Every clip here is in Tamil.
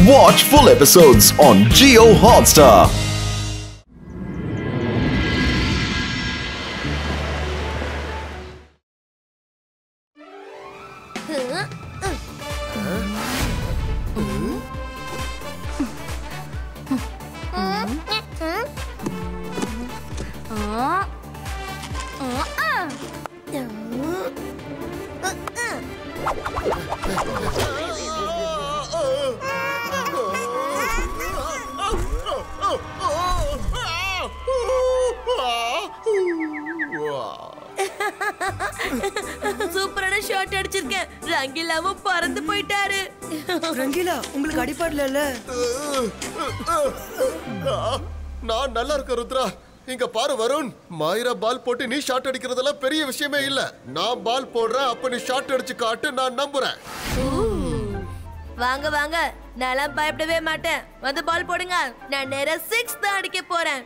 Watch full episodes on Jio Hotstar. சூப்பரான ஷாட் அடிச்சிருக்கேன். ரங்கிலாவும் பறந்து போயிட்டாரு. ரங்கிலா உங்களுக்கு அடிபடல இல்ல? நான் நல்லா இருக்கேன் ருத்ரா. இங்க பாரு வருண், மாயிரா பால் போட்டு நீ ஷாட் அடிக்கிறதெல்லாம் பெரிய விஷயமே இல்ல. நான் பால் போடுறேன், அப்ப நீ ஷாட் அடிச்சு காட்டு, நான் நம்புறேன். வாங்க வாங்க, நான் பயப்படவே மாட்டேன். வந்து பால் போடுங்க, நான் நேரா 6 தான் அடிக்க போறேன்.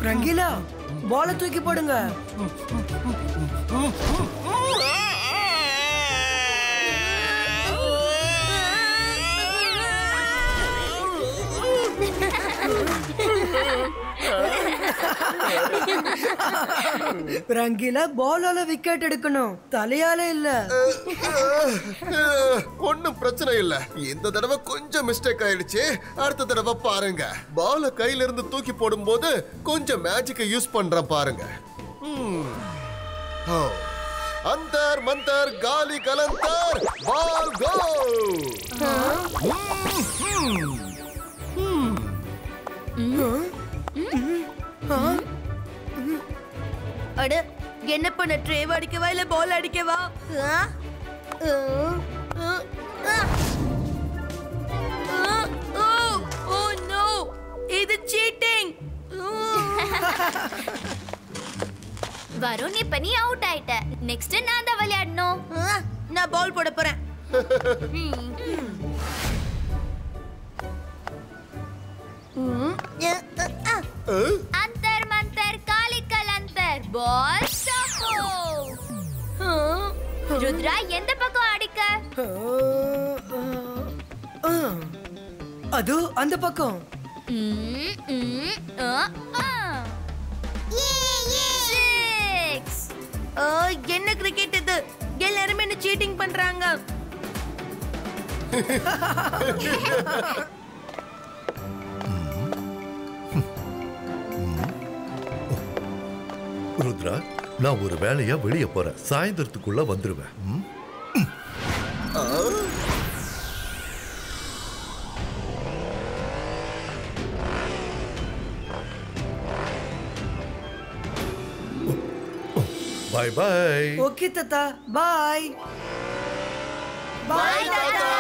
ரங்கிலா பால தூக்கி போடுங்க. ரங்கிலா பாலால விக்கெட் எடுக்கணும், தலையால இல்ல. ஒன்னும் பிரச்சனை இல்ல. இந்த தடவை கொஞ்சம் மிஸ்டேக் ஆயிடுச்சு. அடுத்த தடவை பாருங்க, பால கையில இருந்து தூக்கி போடும்போது கொஞ்சம் மேஜிக்கை யூஸ் பண்றேன் பாருங்க. அந்தர் மந்தர் காலி கலந்தர் பால் கோ. அட, என்ன பண்ண? ட்ரேவ் அடிக்கவா இல்ல பால் அடிக்கவா? ஓ நோ, இது சீட்டிங். வருண், இப்ப நீ அவுட் ஆயிட்ட. நெக்ஸ்ட் நான் தான் விளையாடணும். நான் பால் போட போறேன். அந்தர் மந்தர் காலி கலந்தர் பால் ஸ்டாப்போ. ருத்ரா, எந்த பக்கம் அடிக்க? அது அந்த பக்கம். என்ன கிரிக்கெட் இது? எல்லாரும் என்ன சீட்டிங் பண்றாங்க. ருத்ரா, நான் ஒரு வேலையா வெளியே போறேன். சாயந்தரத்துக்குள்ள வந்துருவேன். பாய் பாய். ஓகே தாத்தா, பாய். பாய் தாத்தா.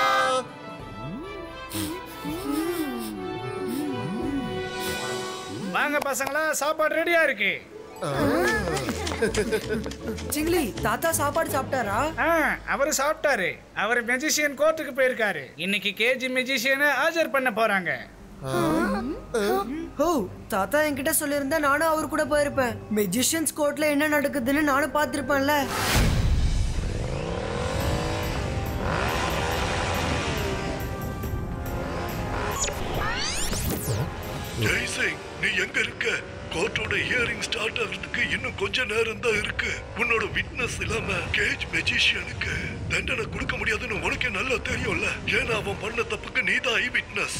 வாங்க பசங்களா, சாப்பாடு ரெடியா இருக்கு. சிங்லி, தாத்தா சாப்பாடு சாப்பிட்டாரா? அவரு சாப்பிட்டாரு. அவர் மெஜிஷியன் கோர்ட்டுக்கு போயிருக்காரு. இன்னைக்கு கேஜி மெஜிஷியனை ஆஜர் பண்ண போறாங்க. ஓ, தாத்தா என்கிட்ட சொல்லியிருந்தா நானும் அவர் கூட போயிருப்பேன். மெஜிஷியன்ஸ் கோர்ட்ல என்ன நடக்குதுன்னு நானும் பார்த்திருப்பேன்ல. ஜெய்சிங், நீ எங்க இருக்க? கோர்ட்டோட ஹியரிங் ஸ்டார்ட் ஆகிறதுக்கு இன்னும் கொஞ்ச நேரம் தான் இருக்கு. உன்னோட விட்னஸ் இல்லாம கேஜ் மெஜிஷியனுக்கு தண்டனை கொடுக்க முடியாதுன்னு உனக்கே நல்லா தெரியும்ல. ஏன்னா அவன் பண்ண தப்புக்கு நீ தான் ஐ விட்னஸ்.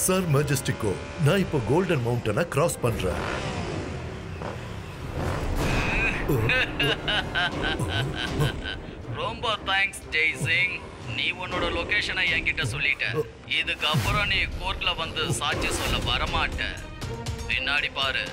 சார் மெஜஸ்டிகோ, நான் இப்போ கோல்டன் மவுண்டனை கிராஸ் பண்றேன். ரொம்ப தேங்க்ஸ் ஜெய்சிங். நீ உன்னோட லொகேஷனை என்கிட்ட சொல்லிட்ட. இதுக்கப்புறம் நீ கோர்ட்ல வந்து சாட்சி சொல்ல வரமாட்ட. பின்னாடி பாரு.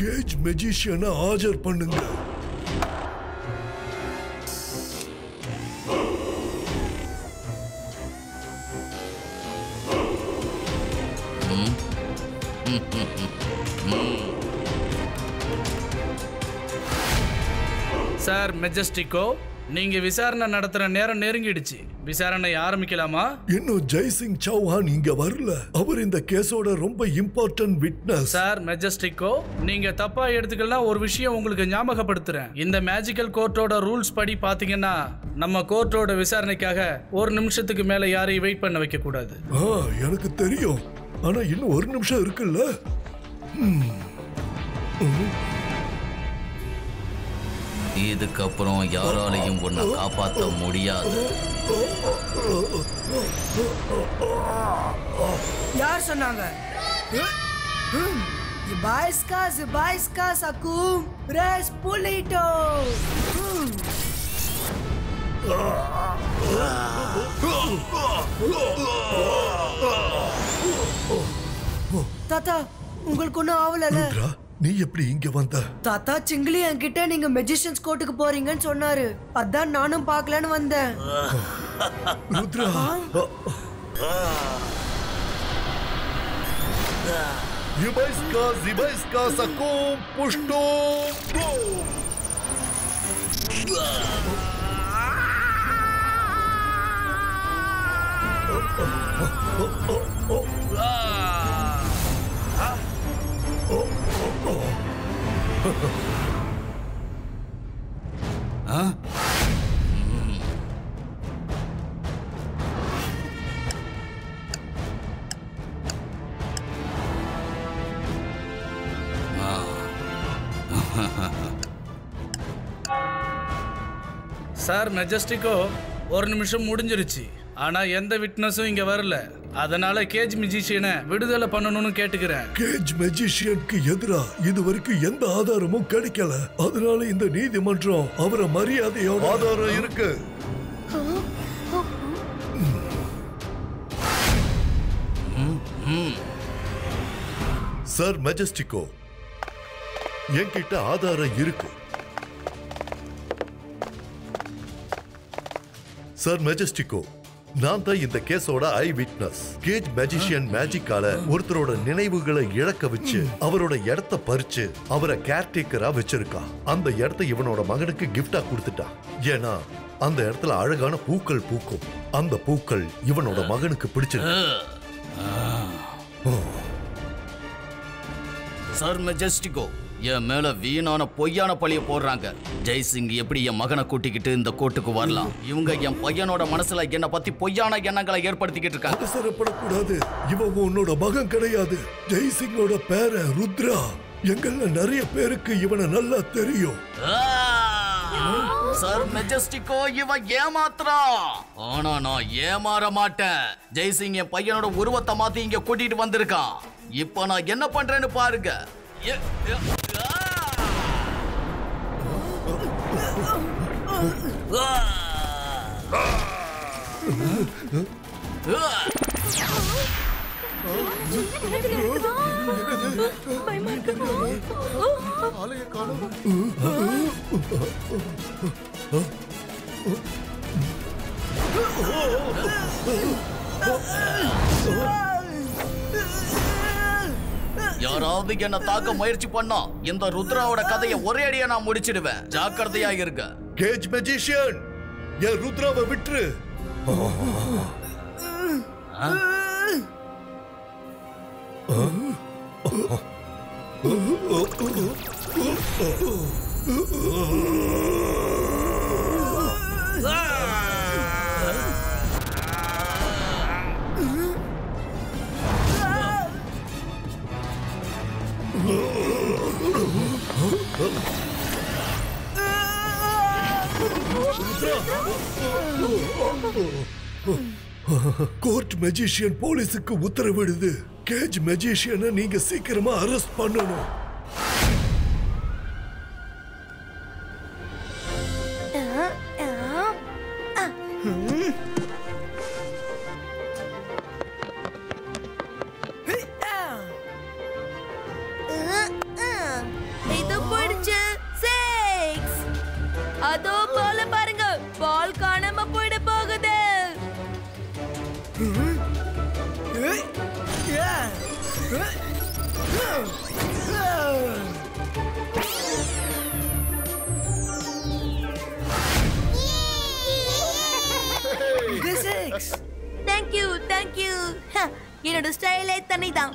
கேஜ் மெஜிஷியனை ஆஜர் பண்ணுங்க. சார் மெஜஸ்டிகோ, நீங்க விசாரணை நடத்துற நேரம் நெருங்கிடுச்சு. விசாரணை ஆரம்பிக்கலாமா? இன்னும் ஜெய்சிங் சௌஹான் இங்க வரல. அவர் இந்த கேஸோட ரொம்ப இம்பார்ட்டன்ட் விட்னஸ். சார் மெஜஸ்டிகோ, நீங்க தப்பா எடுத்துக்கலாம். ஒரு விஷயம் உங்களுக்கு ஞாபகப்படுத்துறேன். இந்த மேஜிக்கல் கோர்ட்டோட ரூல்ஸ் படி பாத்தீங்கன்னா நம்ம கோர்ட்டோட விசாரணைக்காக ஒரு நிமிஷத்துக்கு மேல யாரையும் வெயிட் பண்ண வைக்க கூடாது. எனக்கு தெரியும், ஆனா இன்னும் ஒரு நிமிஷம் இருக்குல்ல. இதுக்கப்புறம் யாராலையும் உன்னை காப்பாற்ற முடியாது. யார் சொன்னாங்க? Zibaiska Sakum Respulito. தாத்தா, உங்களுக்கு ஒன்றும் ஆவலல? நீ எப்படி இங்க வந்த? தாத்தா, சிங்கிலி என்கிட்ட நீங்க மெஜிஷியன்ஸ் கோர்ட்டுக்கு போறீங்கன்னு சொன்னாரு. அதான் நானும் பார்க்கலான்னு வந்தேன். Rudra, Zibaiska Sakum Pushto. Sir Majestico, ஒரு நிமிஷம் முடிஞ்சிருச்சு. ஆனா எந்த விட்னஸும் இங்க வரல. அதனால கேஜ் மெஜிஷியனை விடுதலை பண்ணணும்னு கேட்டுக்கிறேன். கேஜ் மெஜிஷியனுக்கு எதிரா இதுவரைக்கும் எந்த ஆதாரமும் கிடைக்கல. அதனால இந்த நீதிமன்றம் அவரை மரியாதையோட ஆதாரம் இருக்கு. சார் மெஜஸ்டிகோ, என்கிட்ட ஆதாரம் இருக்கு. சார் மெஜஸ்டிகோ, நான் தான் இந்த கேஸோட ஐ விட்னஸ். கேஜ் மேஜிஷியன் மேஜிக்கால ஒருத்தரோட நினைவுகளை இழக்க வச்சு அவரோட இடத்த பறிச்சு அவரை கேர்டேக்கரா வச்சிருக்கான். அந்த இடத்த இவனோட மகனுக்கு கிஃப்டா கொடுத்துட்டான். ஏன்னா அந்த இடத்துல அழகான பூக்கள் பூக்கும். அந்த பூக்கள் இவனோட மகனுக்கு பிடிச்சிருக்கு. சார் மெஜஸ்டிகோ, என் மேல வீணான பொய்யான பழிய போடுறாங்க. ஜெய்சிங் எப்படி என் மகனை கூட்டிக்கிட்டு இந்த கோர்ட்டுக்கு வரலாம்? இவங்க என் பையனோட மனசுல என்ன பத்தி பொய்யான எண்ணங்களை ஏற்படுத்திக்கிட்டு இருக்காங்க. அவசரப்படக்கூடாது. இவன் உன்னோட மகன் கிடையாது. ஜெய்சிங்கோட பேரன் ருத்ரா. எங்கள நிறைய பேருக்கு இவனை நல்லா தெரியும். சார் மெஜஸ்டிகோ, இவன் ஏமாத்துறான். ஆனா நான் ஏமாற மாட்டேன். ஜெய்சிங் என் பையனோட உருவத்தை மாத்தி இங்க கூட்டிட்டு வந்திருக்கான். இப்ப நான் என்ன பண்றேன்னு பாருங்க. ஆளைய காணோம். யாராவது என்ன தாக்க முயற்சி பண்ணா இந்த ருத்ராவோட கதையை ஒரே அடியா நான் முடிச்சிடுவேன். ஜாக்கிரதையா இருக்க. கேஜ் மேஜிஷியன், என் ருத்ராவை விட்டுரு. கோர்ட் மேஜிஷியன் போலீஸுக்கு உத்தரவிடுது. கேஜ் மெஜிஷியனை நீங்க சீக்கிரமா அரெஸ்ட் பண்ணணும். இது போயிடுச்சு 6. அதோ பால் பாருங்க, பால் காணாம போயிட போகுது. Thank you thank you. என்னோட ஸ்டைலே தனிதான்.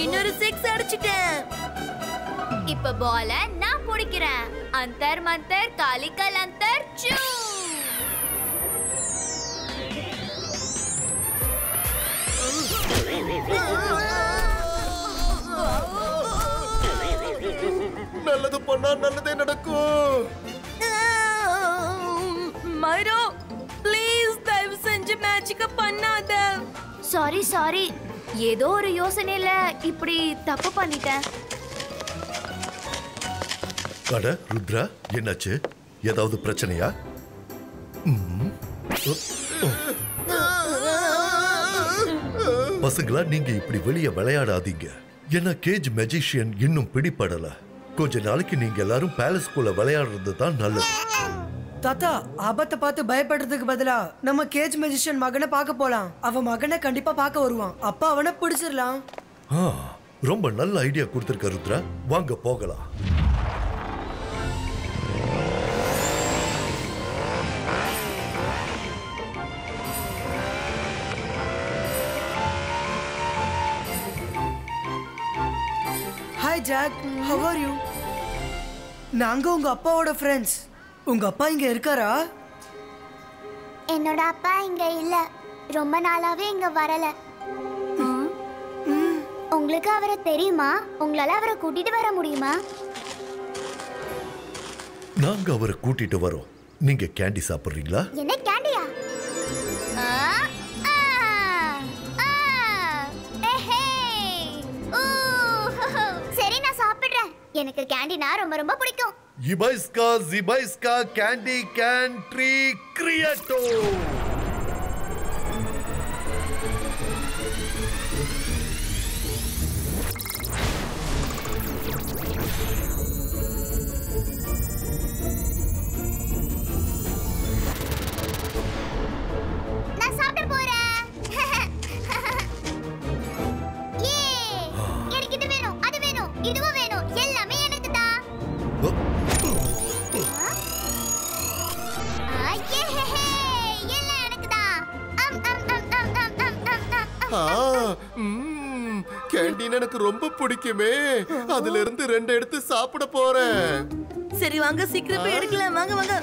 இன்னொரு 6 அடிச்சிட்டேன். இப்ப பால நான் பிடிக்கிறேன். அந்தர் மந்தர் காலிக்கல் அந்தர் சூ. நல்லது பண்ணா நல்லதே நடக்கும். மைரோ ப்ளீஸ் தயவு செஞ்சு மேஜிக்க பண்ணாத. சாரி ஏதோ ஒரு யோசனையில இப்படி தப்பு பண்ணிட்டேன். அட ருத்ரா, என்னாச்சு? ஏதாவது பிரச்சனையா? பசங்களா, நீங்க இப்படி வெளியே விளையாடாதீங்க. ஏன்னா கேஜ் மெஜிஷியன் இன்னும் பிடிபடல. கொஞ்ச நாளைக்கு நீங்க எல்லாரும் பேலஸ்குள்ள விளையாடுறது தான் நல்லது. தாத்தா, ஆபத்தை பார்த்து பயப்படுறதுக்கு பதிலா நம்ம கேஜ் மெஜிஷியன் மகனை பார்க்க போலாம். அவன் மகனை கண்டிப்பா பார்க்க வருவான். அப்பா அவனை பிடிச்சிடலாம். ரொம்ப நல்ல ஐடியா கொடுத்திருக்க ருத்ரா. வாங்க போகலாம். Hi Jack, how are you? நாங்க உங்க அப்பாவோட ஃப்ரெண்ட்ஸ். உங்க அப்பா இங்க இருக்காரா? என்னோட அப்பா இங்க இல்ல. ரொம்ப நாளாவே இங்க வரல. உங்களுக்கு அவரை தெரியுமா? உங்களால அவரை கூட்டிட்டு வர முடியுமா? நாங்க அவரை கூட்டிட்டு வரோம். நீங்க கேண்டி சாப்பிடுறீங்களா? என்ன கேண்டியா? சரி, நான் சாப்பிடுறேன். எனக்கு கேண்டினா ரொம்ப ரொம்ப பிடிக்கும். ஜிபைஸ்கா கேண்டி கேண்ட்ரி கிரியேட்டோ. நான் சாப்பிட போறேன். எனக்கு இது வேணும், அது வேணும், இதுவும் வேணும். எல்லாமே எனக்கு தான். கேண்டீன் எனக்கு ரொம்ப பிடிக்குமே. அதுல இருந்து 2 எடுத்து சாப்பிட போறேன். சரி வாங்க, சீக்கிரம் போய் எடுக்கலாம். வாங்க வாங்க.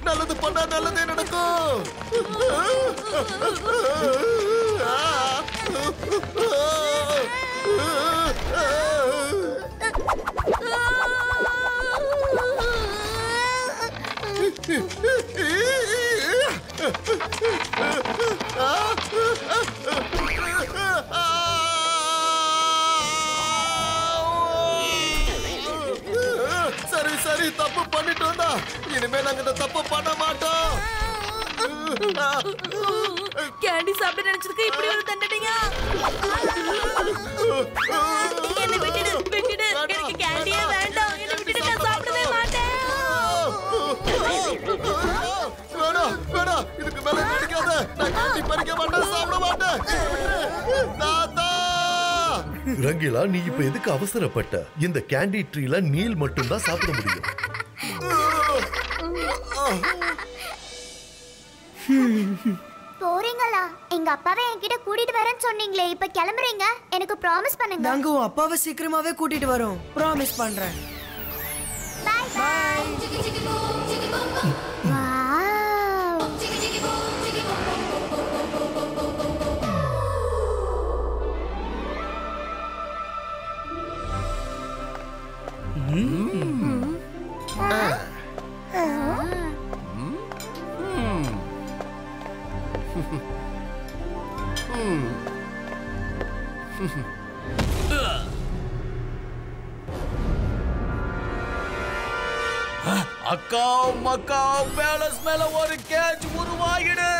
நல்லது பண்ணா நல்லதே நடக்கும். சரி, தப்பு பண்ணிட்டோம்டா. இனிமே நாங்க இந்த தப்பு பண்ண மாட்டோம். கேண்டி சாப்பிட நினைச்சதுக்கு இப்படி ஒரு தண்டனைங்க. என்ன விட்டுடு. எனக்கு கேண்டியே வேண்டாம். என்ன விட்டுடு, நான் சாப்பிடவே மாட்டேன். வேணாம், இதுக்கு மேல நடிக்காத. நான் கேண்டி பறிக்க மாட்டேன், சாப்பிட மாட்டேன். தாத்தா, ரங்கிலா, நீ இப்ப எதுக்கு அவசரப்பட்ட? இந்த கேண்டி ட்ரீல நீல் மட்டும் தான் சாப்பிட முடியும். போறீங்களா? எங்க அப்பாவை என்கிட்ட கூட்டிட்டு வரேன்னு சொன்னீங்களே, இப்ப கிளம்புறீங்க? எனக்கு ப்ராமிஸ் பண்ணுங்க. நாங்க உன் அப்பாவை சீக்கிரமாவே கூட்டிட்டு வரோம். ப்ராமிஸ் பண்றேன். Bye bye. வாவ். அக்கா மக்கா பேலஸ் மேல ஒரு கேட்ச் உருவாகிடு.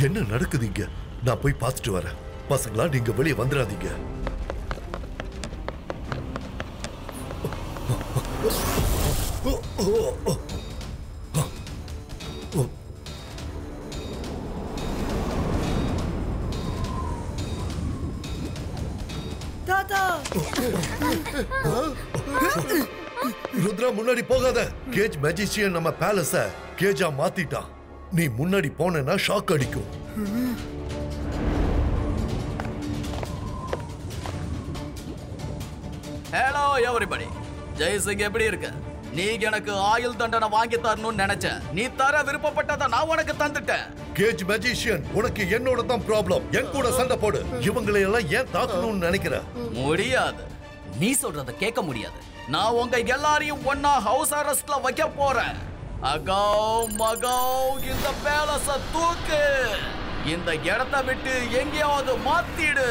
என்ன நடக்குது இங்க? நான் போய் பார்த்துட்டு வரேன். பசங்களா, நீங்க வெளியே வந்துடாதீங்க. தாத்தா ருத்ரா, முன்னாடி போகாத. கேஜ் மேஜிஷியன் நம்ம பேலஸ கேஜா மாத்திட்டான். நீ முன்னாடி போனா ஷாக் அடிக்கும். ஹலோ எவரிபடி, ஜெய்சிங் எப்படி இருக்க? நீ எனக்கு ஆயுள் தண்டனை வாங்கி தரணும்னு நினைச்ச. நீ தர விருப்பப்பட்டதை நான் உனக்கு தந்துட்டேன். கேஜ் மேஜிஷியன், உனக்கு என்னோட தான் ப்ராப்ளம். என் கூட சண்டை போடு. இவங்களை எல்லாம் ஏன் தாக்கணும்னு நினைக்கிற? முடியாது. நீ சொல்றத கேட்க முடியாது. நான் உங்க எல்லாரையும் ஒன்னா ஹவுஸ் அரெஸ்ட்ல வைக்க போறேன். அகாவ் மகாவ், இந்த பேலஸ தூக்கு. இந்த இடத்தை விட்டு எங்கேயாவது மாத்திடு.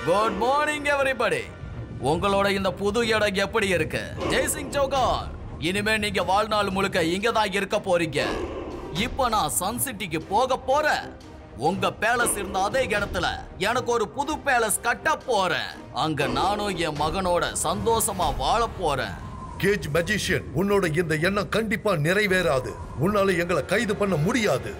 Good morning everybody. உங்களோட இந்த புது இடம் எப்படி இருக்கு? ஜெய்சிங் சௌகான், இனிமே நீங்க வாழ்நாள் முழுக்க இங்க தான் இருக்க போறீங்க. இப்ப நான் சன் சிட்டிக்கு போக போறேன். உங்க பேலஸ் இருந்த அதே இடத்துல எனக்கு ஒரு புது பேலஸ் கட்ட போறேன். அங்க நானும் என் மகனோட சந்தோஷமா வாழ போறேன். கேஜ் மேஜிஷியன், உன்னோட இந்த எண்ணம் கண்டிப்பா நிறைவேறாது. உன்னால எங்களை கைது பண்ண முடியாது.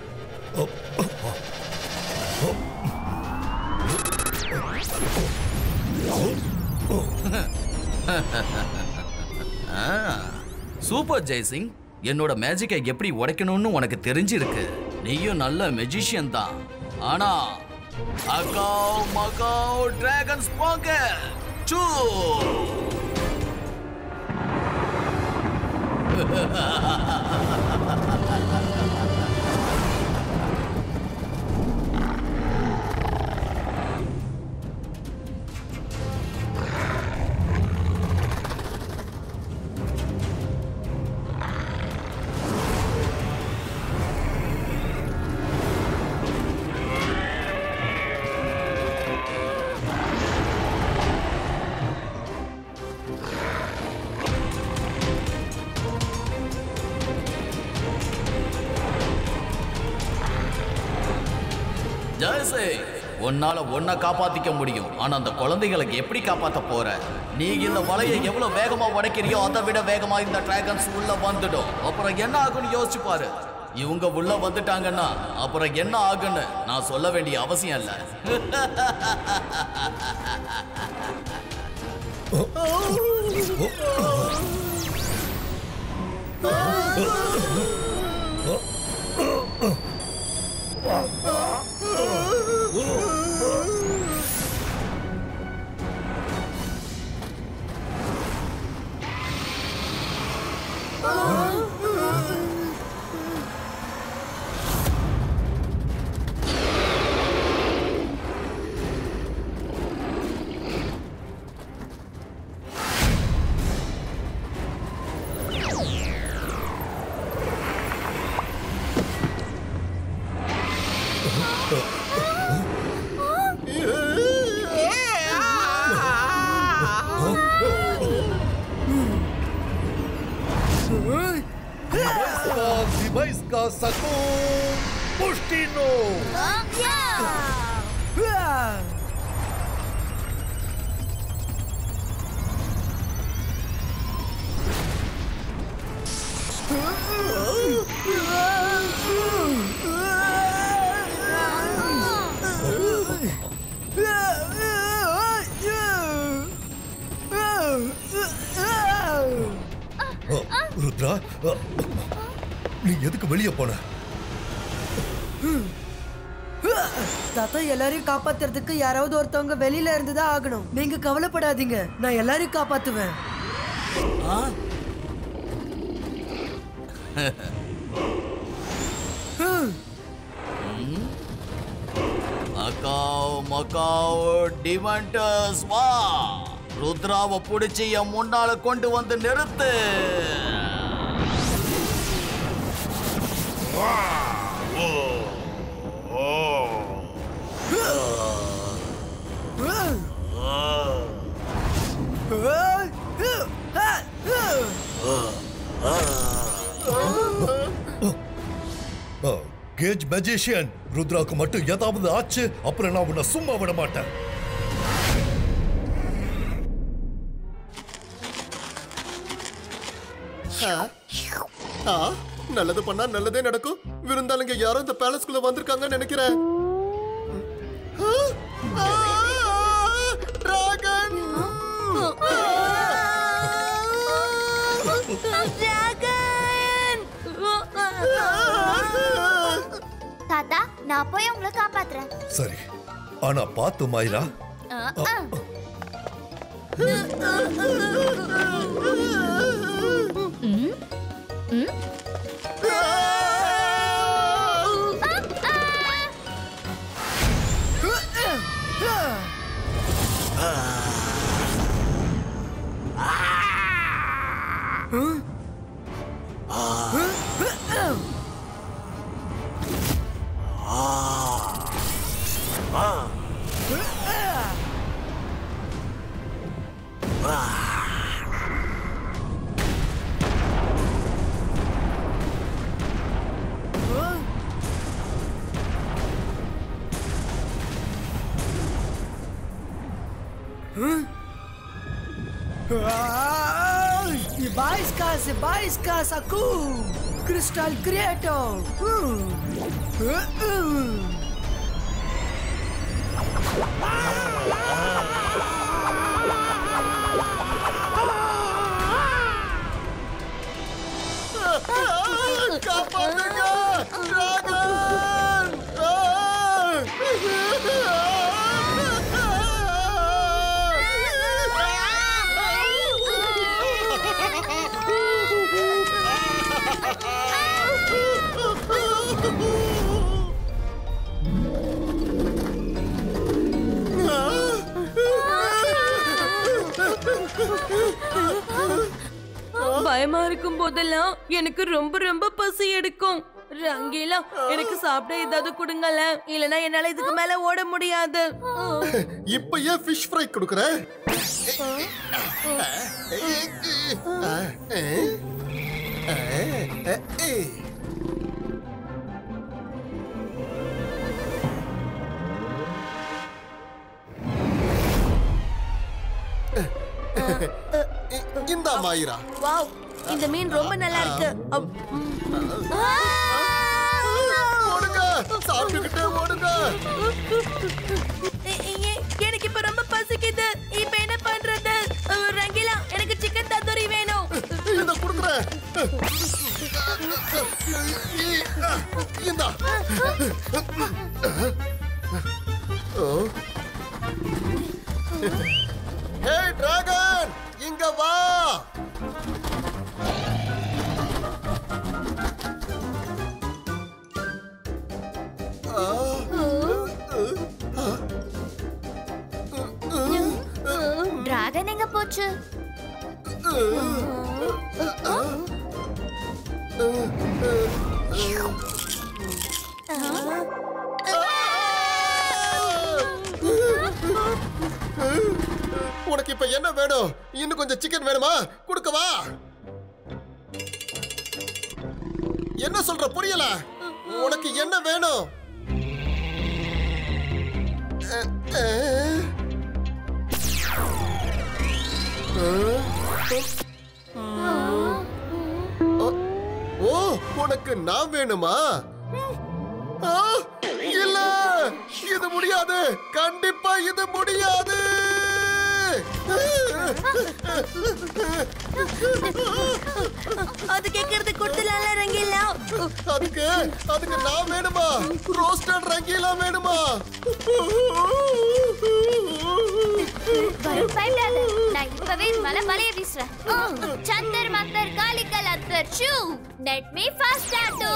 சூப்பர் ஜெய்சிங், என்னோட மேஜிக்கை எப்படி உடைக்கணும்னு உனக்கு தெரிஞ்சிருக்கு. நீயும் நல்ல மெஜிஷியன் தான். ஆனா அகாவ் மகாவ் டிராகன்ஸ் போங்க. சூ ஜெய்சிங், உன்னால உன்னை காப்பாத்திக்க முடியும். ஆனா அந்த குழந்தைகளுக்கு எப்படி காப்பாத்த போற? நீ இந்த வலையை எவ்வளவு வேகமா உடைக்கிறியோ அதை விட வேகமா இந்த டிராகன்ஸ் உள்ள வந்துடும். அப்புறம் என்ன ஆகும்னு யோசிச்சு பாரு. இவங்க உள்ள வந்துட்டாங்கன்னா அப்புறம் என்ன ஆகுன்னு நான் சொல்ல வேண்டிய அவசியம் இல்ல. Zibajska Sakun Puštino! ருத்ரா, நீ எதுக்கு வெளியே போன? தாத்தா, எல்லாரையும் காப்பாத்துறதுக்கு யாராவது ஒருத்தவங்க வெளியில இருந்துதான் ஆகணும். நீங்க கவலைப்படாதீங்க, நான் எல்லாரையும் காப்பாத்துவேன். மக்காவ் மக்காவ் டிமண்டஸ் வா! ருத்ராவை பிடிச்சி என் முன்னால கொண்டு வந்து நிறுத்து. கேஜ் மேஜிஷியன், ருத்ராவுக்கு மட்டும் ஏதாவது ஆச்சு அப்புறம் நான் உன்னை சும்மா விட மாட்டேன். நல்லது பண்ணா நல்லதே நடக்கும். விருந்தாளுங்க யாரும் இந்த பேலஸ்குள்ள வந்திருக்காங்கன்னு நினைக்கிறேன். தாத்தா, நான் போய் உங்களை காப்பாத்துறேன். சரி, ஆனா பாத்து மாயிரா. Zibajska Sakun Crystal Creator. காப்பாத்துங்க, டிராகன்! பயமா இருக்கும் போதெல்லாம் எனக்கு ரொம்ப ரொம்ப பசி எடுக்கும். ரங்கீலா, எனக்கு சாப்பிட ஏதாவது கொடுங்கல, இல்லனா என்னால இதுக்கு மேல ஓட முடியாது. இப்ப ஏன் ஃபிஷ் ஃப்ரை கொடுக்கற? இந்தா மாயிரா. வாவ், இந்த மீன் ரொம்ப நல்லா இருக்கு. ஓடுங்க, சாப்பிட்டுக்கிட்டே ஓடுங்க. எனக்கு இப்ப ரொம்ப பசிக்குது. இப்ப என்ன பண்றது? ரங்கீலா, எனக்கு சிக்கன் தந்தூரி வேணும். இத குடுக்குறேன். இந்தா. ஹே டிராகன், இங்க வா. டிராகன் எங்க போச்சு? உனக்கு இப்ப என்ன வேணும்? இன்னும் கொஞ்சம் சிக்கன் வேணுமா? குடுக்கவா? என்ன சொல்ற புரியல? உனக்கு என்ன வேணும்? ஓ, உனக்கு நான் வேணுமா? இல்ல, இது முடியாது. கண்டிப்பா இது முடியாது. அது கேக்குறது கொடுத்துலால ரங்கீலா. அதுக்கு நான் வேணுமா? ரோஸ்டட் ரங்கீலா வேணுமா? பயப்படாத, நான் இப்பவே மேல வலைய வீசுறேன். சந்தர் மந்தர் காலிக்கல் அந்தர் ஷூ நெட் மீ ஃபாஸ்ட் டாட்டூ.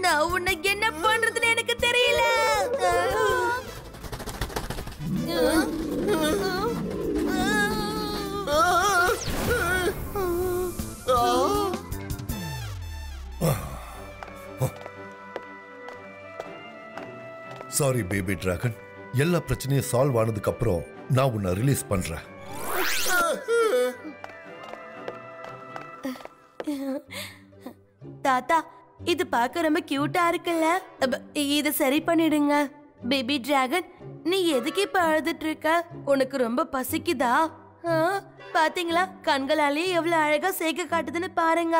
நான் உன்னை என்ன பண்றதுன்னு எனக்கு தெரியல. சாரி பேபி டிராகன், எல்லா பிரச்சனையும் சால்வ் ஆனதுக்கு அப்புறம் நான் உன்னை ரிலீஸ் பண்றேன். தாத்தா, இது பார்க்க ரொம்ப கியூட்டா இருக்குல்ல? இத சரி பண்ணிடுங்க. பேபி டிராகன், நீ எதுக்கு இப்ப அழுதுட்டு இருக்க? உனக்கு ரொம்ப பசிக்குதா? பாத்தீங்களா, கண்களாலே எவ்வளவு அழகா சேக்க காட்டுதுன்னு பாருங்க.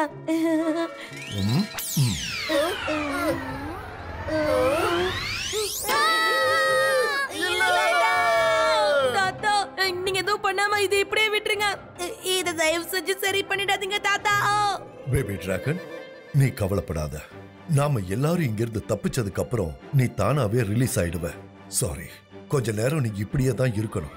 தாத்தா, நீங்க எதுவும் பண்ணாம இது இப்படியே விட்டுருங்க. இத தயவு செஞ்சு சரி பண்ணிடாதீங்க தாத்தா. பேபி டிராகன், நீ கவலைப்படாத. நாம எல்லாரும் இங்கிருந்து தப்பிச்சதுக்கு அப்புறம் நீ தானாவே ரிலீஸ் ஆயிடுவ. சாரி, கொஞ்ச நேரம் நீ இப்படியே தான் இருக்கணும்.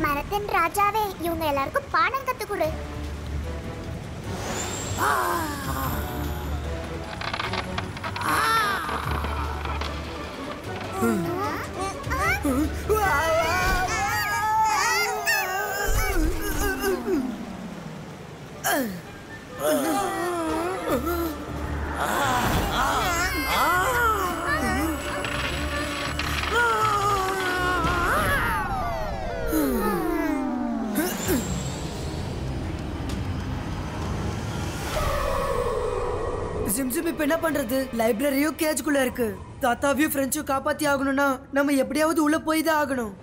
மரத்தின் ராஜாவே, இவங்க எல்லாருக்கும் பாடம் கத்து கொடு. ஜிம்ஜிம் இப்ப என்ன பண்றது? லைப்ரரியும் கேஜ்குள்ள இருக்கு. தாத்தாவையும் ஃப்ரெண்ட்ஸும் காப்பாத்தி ஆகணும்னா நம்ம எப்படியாவது உள்ள போய் தான் ஆகணும்.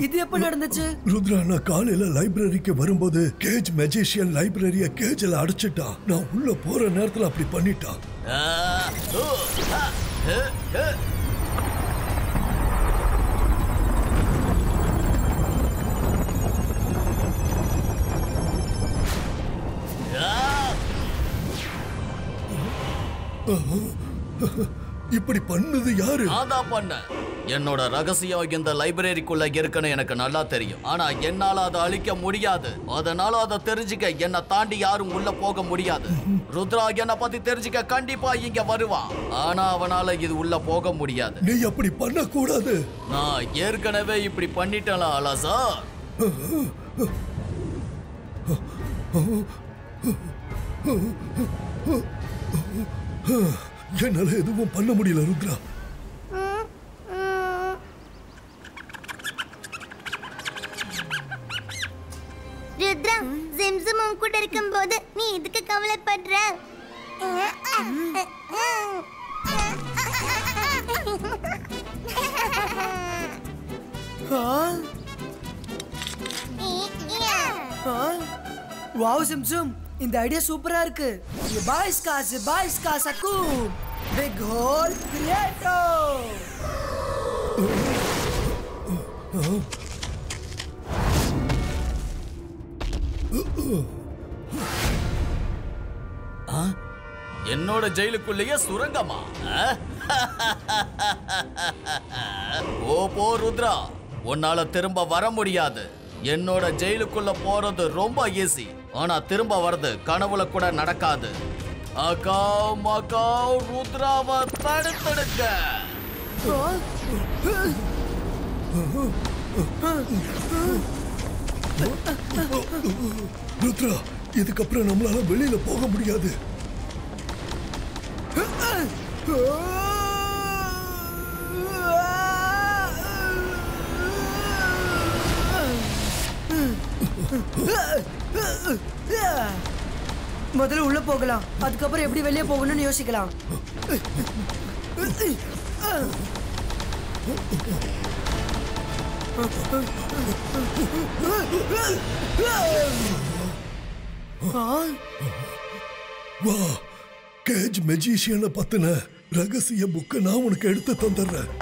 இது எப்ப நடந்துச்சு? ருத்ரா, நான் காலையில லைப்ரரிக்கு வரும்போது கேஜ் மேஜிஷியன் லைப்ரரிய கேஜ்ல அடைச்சிட்டான். நான் உள்ள போற நேரத்துல அப்படி பண்ணிட்டான். இப்படி பண்ணது யாரு? நான் தான் பண்ணேன். என்னோட ரகசியம் இந்த லைப்ரரிக்குள்ள இருக்குன்னு எனக்கு நல்லா தெரியும். ஆனா என்னால அதை அழிக்க முடியாது. அதனால அதை தெரிஞ்சுக்க என்னை தாண்டி யாரும் உள்ள போக முடியாது. ருத்ரா என்னை பத்தி தெரிஞ்சுக்க கண்டிப்பா இங்க வருவான். ஆனா அவனால இது உள்ள போக முடியாது. நீ அப்படி பண்ண கூடாது. நான் ஏற்கனவே இப்படி பண்ணிட்டேன் அலாசா. என்னால எதுவும் பண்ண முடியல ருத்ரா. ருத்ரா, ஜிம்ஸும் உன் கூட இருக்கும்போது நீ இதுக்கு கவலைப்படுற? வாவ் சிம்சும், இந்த ஐடியா சூப்பரா இருக்கு. ஜிபாய்ஸ்கா சக்கு பிக் ஹோல் கிரியேட்டோ. என்னோட ஜெயிலுக்குள்ளேயே சுரங்கமா? போ ருத்ரா, உன்னால திரும்ப வர முடியாது. என்னோட ஜெயிலுக்குள்ள போறது ரொம்ப ஈஸி. ஆனா திரும்ப வர்றது கனவுல கூட நடக்காது. அகாவ் மகாவ் ருத்ராவை தடுத்தெடுக்க. ருத்ரா, இதுக்கப்புறம் நம்மளால வெளியில போக முடியாது. முதல்ல உள்ள போகலாம், அதுக்கப்புறம் எப்படி வெளியே போகணும்னு யோசிக்கலாம். வா, கேஜ் மெஜிஷியனை பத்தின ரகசிய புக்கை நான் உனக்கு எடுத்து தந்துடுறேன்.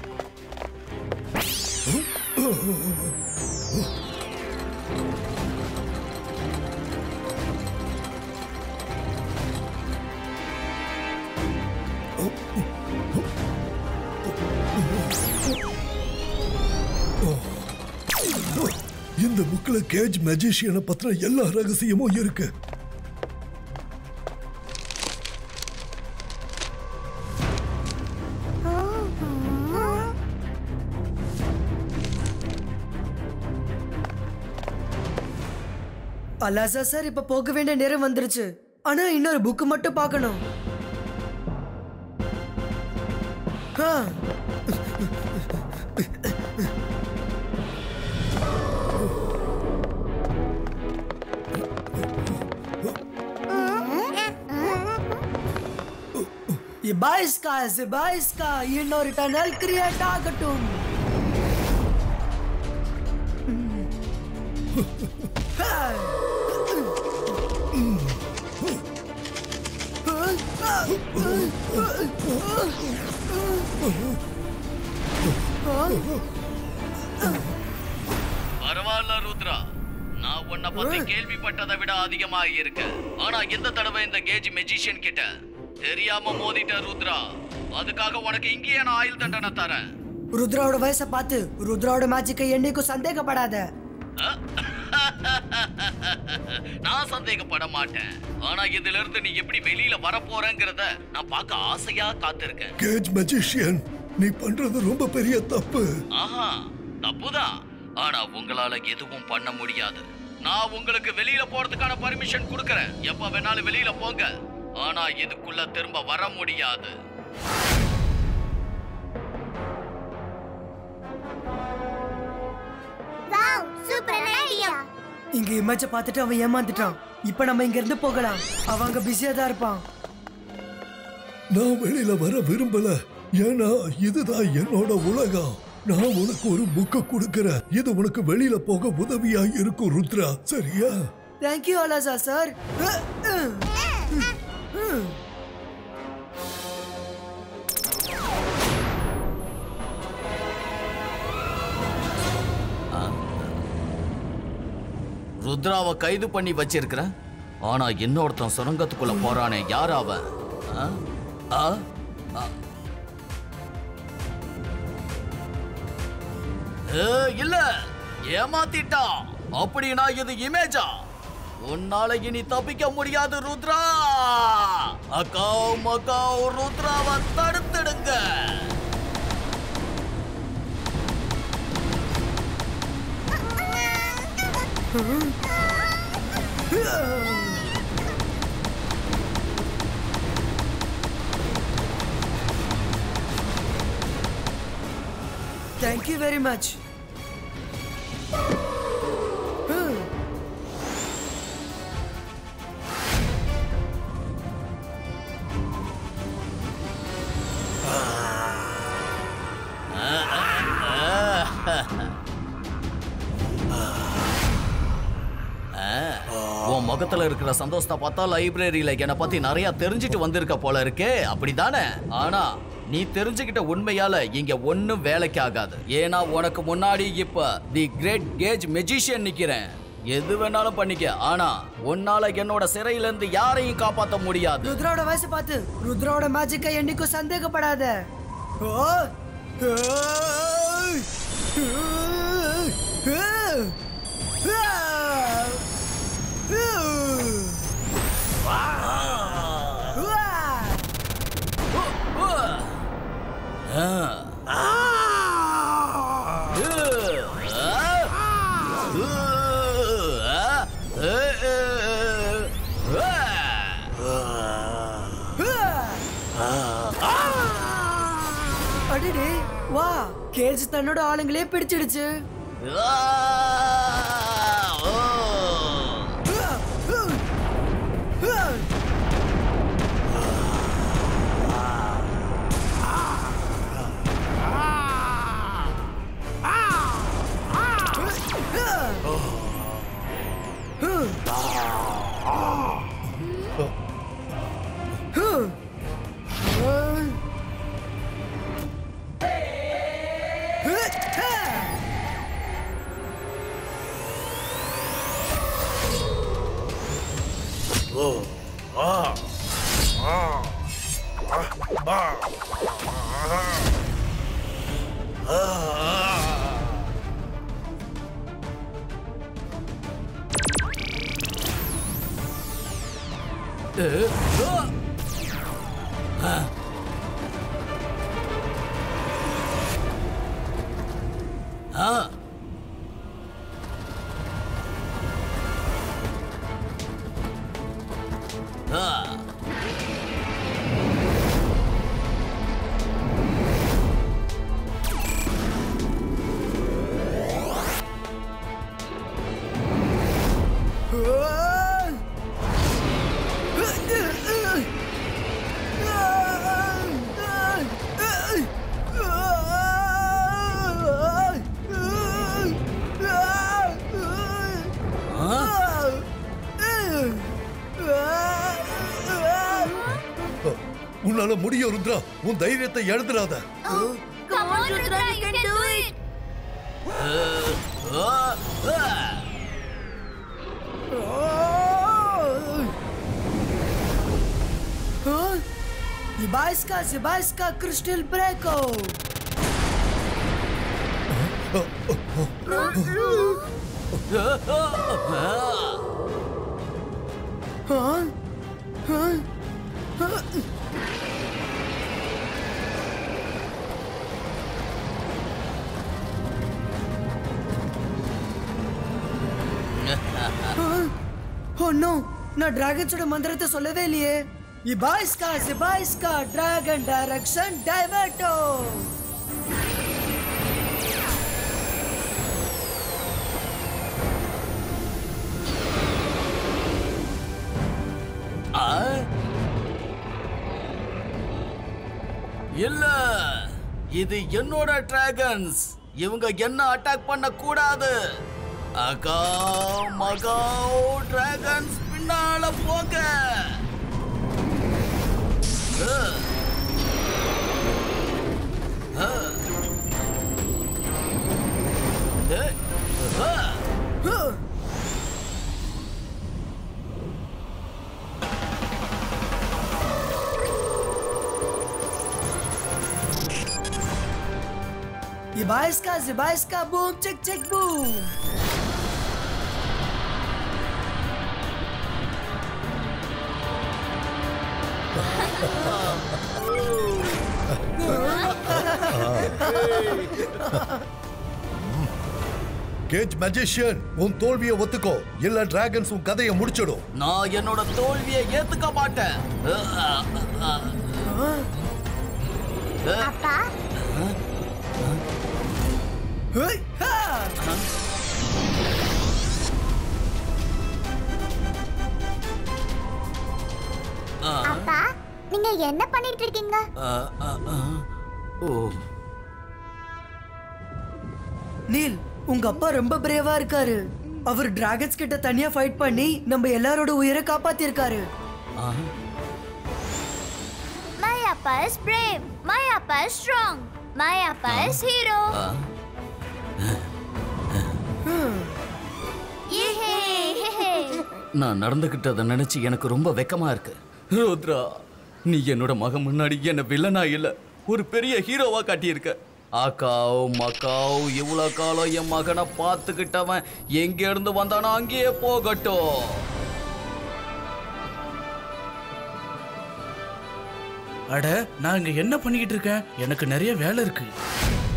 இந்த புக்ல கேஜ் மெஜிஷியனை பத்தின எல்லா ரகசியமும் இருக்கு. அலாசா சார், இப்ப போக வேண்டிய நேரம் வந்துருச்சு. ஆனா இன்னொரு புக் மட்டும் பார்க்கணும். ஜிபாய்ஸ்கா இன்னொரு டனல் கிரியேட் ஆகட்டும். பரவாயில்ல ருத்ரா, நான் உன்னை பத்தி கேள்விப்பட்டதை விட அதிகமா இருக்கு. ஆனா இந்த தடவை இந்த கேஜ் மெஜிஷியன் கிட்ட தெரியாம மோதிட்ட ருத்ரா. அதுக்காக உனக்கு இங்கேயே நான் ஆயுள் தண்டனை தரேன். ருத்ராவோட வயசை பார்த்து ருத்ராவோட மேஜிக்கை என்னைக்கும் சந்தேகப்படாத. நான் சந்தேகப்பட மாட்டேன். ஆனா இதுல இருந்து நீ எப்படி வெளியில வர போறங்கறத நான் பார்க்க ஆசையா காத்திருக்கேன். கேஜ் மெஜிஷியன், நீ பண்றது ரொம்ப பெரிய தப்பு. ஆஹா, தப்புதான். ஆனா உங்களால எதுவும் பண்ண முடியாது. நான் உங்களுக்கு வெளியில போறதுக்கான பர்மிஷன் கொடுக்கறேன். எப்ப வேணாலும் வெளியில போங்க. ஆனா இதுக்குள்ள திரும்ப வர முடியாது. Wow, super idea. இங்க இமேஜை பார்த்துட்டு அவன் ஏமாந்துட்டான். இப்ப நம்ம இங்க இருந்து போகலாம். அவங்க பிஸியா தான் இருப்பான். நான் வெளியில வர விரும்பல. ஏன்னா இதுதான் என்னோட உலகம். நான் உனக்கு ஒரு புக்க கொடுக்கறேன். இது உனக்கு வெளியில போக உதவியா இருக்கும் ருத்ரா, சரியா? Thank you அலாசா sir. ருத்ராவை கைது பண்ணி வச்சிருக்கிறேன். ஆனா இன்னொருத்தன் சுரங்கத்துக்குள்ள போறானே, யார் அவன்? இல்ல ஏமாத்திட்டான். அப்படின்னா இது இமேஜா? உன்னால இனி தப்பிக்க முடியாது ருத்ரா. அக்காவ் மக்காவ் ருத்ராவை தடுத்துடுங்க. Thank you very much. உன் முகத்துல இருக்கிற சந்தோஷத்தை பார்த்தா லைப்ரரியில என்னை பத்தி நிறைய தெரிஞ்சிட்டு வந்திருக்க போல இருக்கே, அப்படிதானே? ஆனா நீ தெரிஞ்சுக்கிட்ட உண்மையால இங்க ஒன்னும் வேலைக்கு ஆகாது. ஏன்னா உனக்கு முன்னாடி இப்ப தி கிரேட் கேஜ் மெஜிஷியன் நிக்கிறேன். எது வேணாலும் பண்ணிக்க, ஆனா உன்னால என்னோட சிறையில இருந்து யாரையும் காப்பாற்ற முடியாது. ருத்ராவோட வயசு பார்த்து ருத்ராவோட மேஜிக்கை என்னைக்கும் சந்தேகப்படாத. அடடே வா, கேஜ் தன்னோட ஆளுங்களே பிடிச்சிடுச்சு. உன்னால முடியும் ருத்ரா, உன் தைரியத்தை எழுதுறாத. Come on, Rudra, you can do it. Zibaiska Crystal Breako. Oh no, நான் டிராகன்ஸோட மந்திரத்தை சொல்லவே இல்லையே. Zibaiska Dragon Direction Diverto. இல்ல, இது என்னோட டிராகன்ஸ். இவங்க என்ன அட்டாக் பண்ண கூடாது. அகா மகாவ் டிராகன்ஸ் பின்னால போங்க. Zibaiska, boom, check, boom. Cage magician, உன் தோல்வியை ஒத்துக்கோ, இல்ல டிராகன்ஸ் உன் கதையை முடிச்சிடும். நான் என்னோட தோல்வியை ஏத்துக்க மாட்டேன். அப்பா அப்பா, நீங்க என்ன பண்ணிட்டு இருக்கீங்க? நீல், உங்க அப்பா ரொம்ப பிரேவா இருக்காரு. அவர் டிராகன்ஸ் கிட்ட தனியா ஃபைட் பண்ணி நம்ம எல்லாரோட உயிரை காப்பாத்தி இருக்காரு. My appa is brave. My appa is strong. My appa is hero. நான் நடந்துகிட்டதை நினைச்சு எனக்கு ரொம்ப வெக்கமா இருக்கு. ருத்ரா, நீ என்னோட மகன் முன்னாடி என்ன வில்லனா இல்ல, ஒரு பெரிய ஹீரோவா காட்டியிருக்க. அக்காவ் மக்காவ் இவ்வளவு காலம் என் மகனை பார்த்துக்கிட்டவன் எங்க இருந்து வந்தானோ அங்கேயே போகட்டும். அட, நான் இங்க என்ன பண்ணிக்கிட்டு இருக்கேன்? எனக்கு நிறைய வேலை இருக்கு.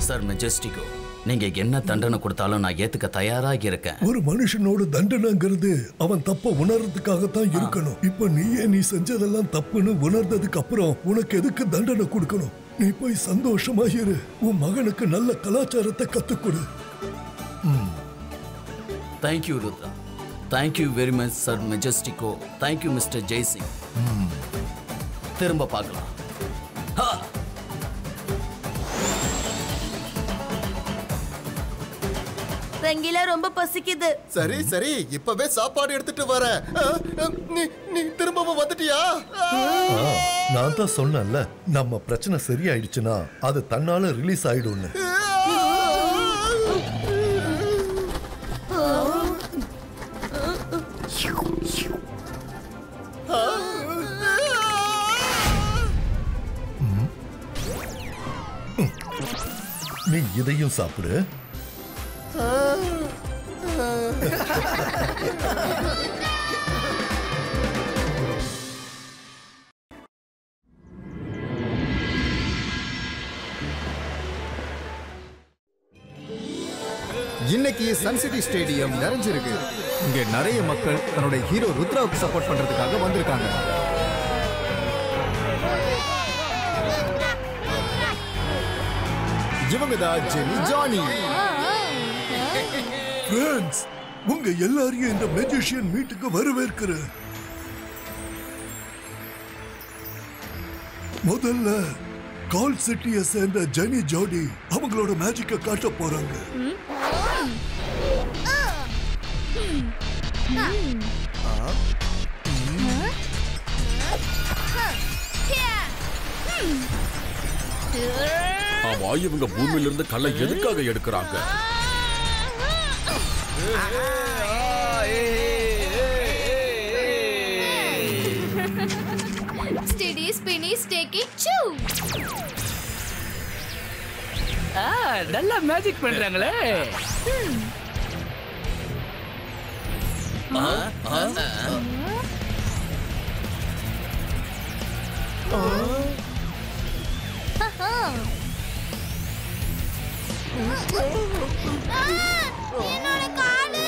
சார் மெஜஸ்டிகோ, நீங்க என்ன தண்டனை கொடுத்தாலும் நான் ஏத்துக்க தயாராக இருக்கேன். ஒரு மனுஷனோட தண்டனைங்கிறது அவன் தப்ப உணர்றதுக்காகத்தான் இருக்கணும். இப்ப நீ செஞ்சதெல்லாம் தப்புன்னு உணர்ந்ததுக்கு அப்புறம் உனக்கு எதுக்கு தண்டனை கொடுக்கணும்? நீ போய் சந்தோஷமா இரு. உன் மகனுக்கு நல்ல கலாச்சாரத்தை கத்துக்கொடு. Thank you Rudra. Thank you very much sir Majestico. Thank you mister Jaisingh. திரும்ப பார்க்கலாம். ரங்கிலா, ரொம்ப பசிக்குது. சரி, இப்பவே சாப்பாடு எடுத்துட்டு வரேன். நீ திரும்பவும் வந்துட்டியா? நான் தான் சொன்னேன்ல, நம்ம பிரச்சனை சரியாயிடுச்சுன்னா அது தன்னால ரிலீஸ் ஆயிடும்னு. நீ இதையும் சாப்பிடு. இன்னைக்கு சன்சிட்டி ஸ்டேடியம் நிறைஞ்சிருக்கு. இங்க நிறைய மக்கள் தன்னோட ஹீரோ ருத்ராவுக்கு சப்போர்ட் பண்றதுக்காக வந்திருக்காங்க. இவங்க தான் ஜெனி ஜானி. ஃப்ரெண்ட்ஸ், உங்க எல்லாரையும் இந்த மேஜிஷியன் மீட்டுக்கு வரவேற்கிறேன். முதல்ல கால் சிட்டியை சேர்ந்த ஜெனி ஜோடி அவங்களோட மேஜிக்கை காட்ட போறாங்க. ஆமா, இவங்க பூமியில இருந்து கல்லை எதுக்காக எடுக்கிறாங்க? Steady, spinny, sticky, chew. நல்லா மேஜிக் பண்றாங்களே. என்னோட காலு.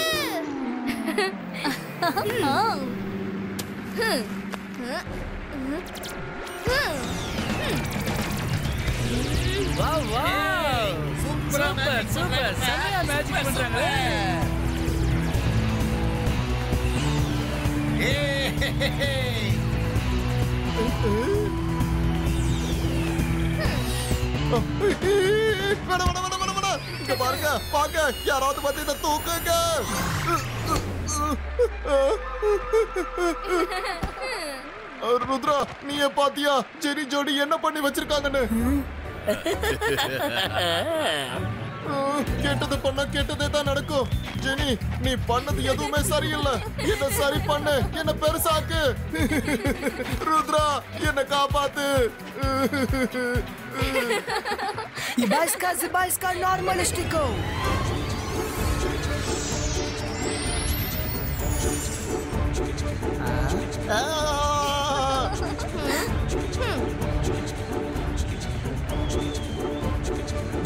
சூப்பர், சரியா மேஜிக் பண்றாங்களே. இங்க பாருங்க, வாங்க, யாராவது வந்து இதை தூக்குங்க. ருத்ரா, நீயே பாத்தியா ஜெனி ஜோடி என்ன பண்ணி வச்சிருக்காங்கன்னு? கேட்டது பண்ணா கேட்டதே தான் நடக்கும். ஜெனி, நீ பண்ணது எதுவுமே சரியில்லை. என்ன சரி பண்ணு, என்ன பெருசாக்கு. ருத்ரா, என்ன காப்பாத்து. Zibajska normalistico.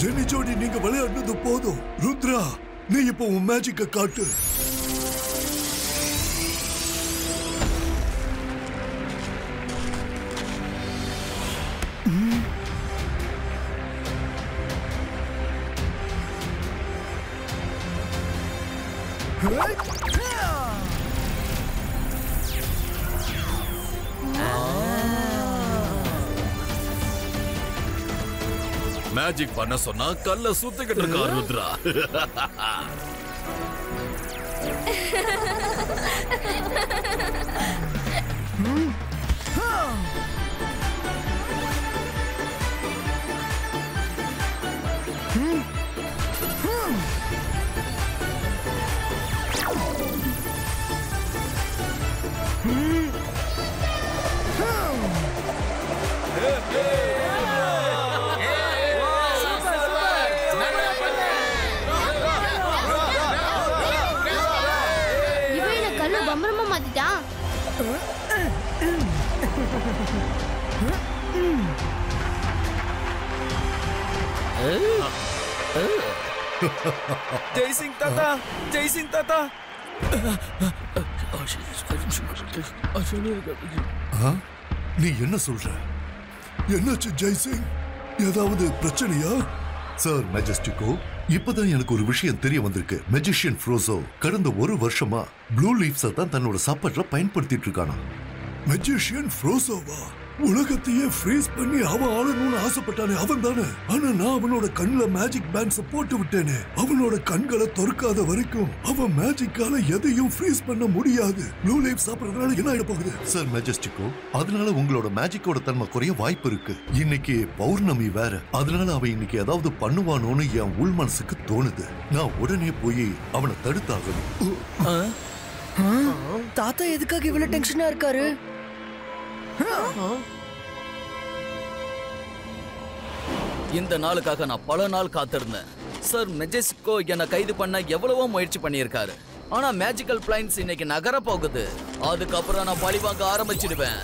ஜெனி ஜோடி, நீங்க விளையாடுனது போதும். ருத்ரா, நீ இப்போ உன் மேஜிக்க காட்டு. மேஜிக் பண்ண சொன்னா கல்ல சுத்திக்கிட்டு இருக்கா ருத்ரா. பம்பரமா மாத்திட்டான். ஜெய்சிங் தாத்தா, ஜெய்சிங் தாத்தா. நீ என்ன சொல்ற? என்னாச்சு ஜெய்சிங்? ஏதாவது பிரச்சனையா? சார் மெஜஸ்டிகோ, இப்பதான் எனக்கு ஒரு விஷயம் தெரிய வந்திருக்கு. மெஜிஷியன் ஃப்ரோசோ கடந்த ஒரு வருஷமா ப்ளூ லீஃப்ஸை தான் தன்னோட சாப்பாட்டுல பயன்படுத்திட்டு இருக்கானா. மெஜிஷியன் ஃப்ரோசோவா? உலகத்தையே ஃப்ரீஸ் பண்ணி அவன் ஆளணும்னு ஆசைப்பட்டானே அவன் தானே. ஆனா நான் அவனோட கண்ணுல மேஜிக் பேண்ட்ஸ போட்டு விட்டேனே. அவனோட கண்களை தொறக்காத வரைக்கும் அவன் மேஜிக்கால எதையும் ஃப்ரீஸ் பண்ண முடியாது. ப்ளூ லீஃப் சாப்பிடுறதுனால என்ன ஆயிட போகுது? சார் மெஜஸ்டிகோ, அதனால உங்களோட மேஜிக்கோட தன்மை குறைய வாய்ப்பு இருக்கு. இன்னைக்கு பௌர்ணமி வேற, அதனால அவன் இன்னைக்கு ஏதாவது பண்ணுவானோன்னு என் உள் மனசுக்கு தோணுது. நான் உடனே போய் அவனை தடுத்தாகணும். தாத்தா எதுக்காக இவ்வளவு டென்ஷனா இருக்காரு? இந்த நாளுக்காக நான் பல நாள் காத்திருந்தேன். சார் மெஜஸ்டிகோ என்ன கைது பண்ண எவ்வளவோ முயற்சி பண்ணியிருக்காரு. ஆனா மேஜிக்கல் பிளைன்ஸ் இன்னைக்கு நகர போகுது. அதுக்கப்புறம் நான் பழிவாங்க ஆரம்பிச்சிடுவேன்.